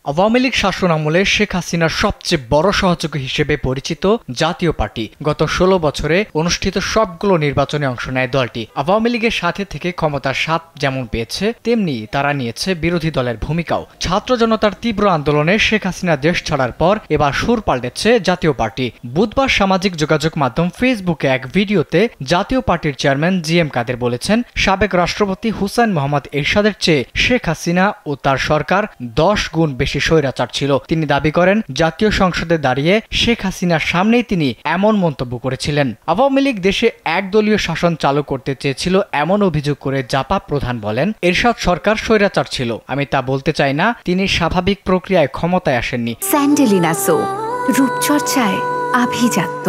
আওয়ামী লীগ শাসনামলে শেখ হাসিনার সবচেয়ে বড় সহযোগী হিসেবে পরিচিত জাতীয় পার্টি গত ১৬ বছরে অনুষ্ঠিত সবগুলো নির্বাচনে অংশ নেয় দলটি। আওয়ামী লীগের সাথে থেকে ক্ষমতার স্বাদ যেমন পেয়েছে, তেমনি তারা নিয়েছে বিরোধী দলের ভূমিকাও। ছাত্র জনতার তীব্র আন্দোলনে শেখ হাসিনা দেশ ছাড়ার পর এবার সুর পাল্টেছে জাতীয় পার্টি। বুধবার সামাজিক যোগাযোগ মাধ্যম ফেসবুকে এক ভিডিওতে জাতীয় পার্টির চেয়ারম্যান জিএম কাদের বলেছেন, সাবেক রাষ্ট্রপতি হুসেইন মোহাম্মদ এরশাদের চেয়ে শেখ হাসিনা ও তার সরকার ১০ গুণ বেশি স্বৈরাচার ছিল। তিনি দাবি করেন, জাতীয় সংসদে দাঁড়িয়ে শেখ হাসিনার সামনেই তিনি এমন মন্তব্য করেছিলেন। আওয়ামী লীগ দেশে একদলীয় শাসন চালু করতে চেয়েছিল এমন অভিযোগ করে জাপা প্রধান বলেন, এরশাদ সরকার স্বৈরাচার ছিল। আমি তা বলতে চাই না, তিনি স্বাভাবিক প্রক্রিয়ায় ক্ষমতায় আসেননি। স্যান্ডেলিনা সো, রূপচর্চায় আভিজাত্য।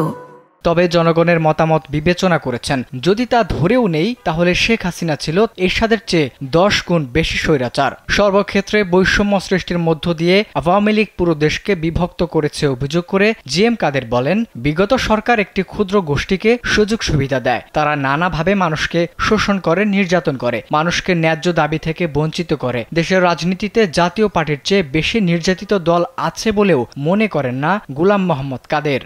তবে জনগণের মতামত বিবেচনা করেছেন, যদি তা ধরেও নেই তাহলে শেখ হাসিনা ছিল এরশাদের চেয়ে ১০ গুণ বেশি স্বৈরাচার। সর্বক্ষেত্রে বৈষম্য সৃষ্টির মধ্য দিয়ে আওয়ামী লীগ পুরো দেশকে বিভক্ত করেছে অভিযোগ করে জিএম কাদের বলেন, বিগত সরকার একটি ক্ষুদ্র গোষ্ঠীকে সুযোগ সুবিধা দেয়। তারা নানাভাবে মানুষকে শোষণ করে, নির্যাতন করে, মানুষকে ন্যায্য দাবি থেকে বঞ্চিত করে। দেশের রাজনীতিতে জাতীয় পার্টির চেয়ে বেশি নির্যাতিত দল আছে বলেও মনে করেন না গোলাম মোহাম্মদ কাদের।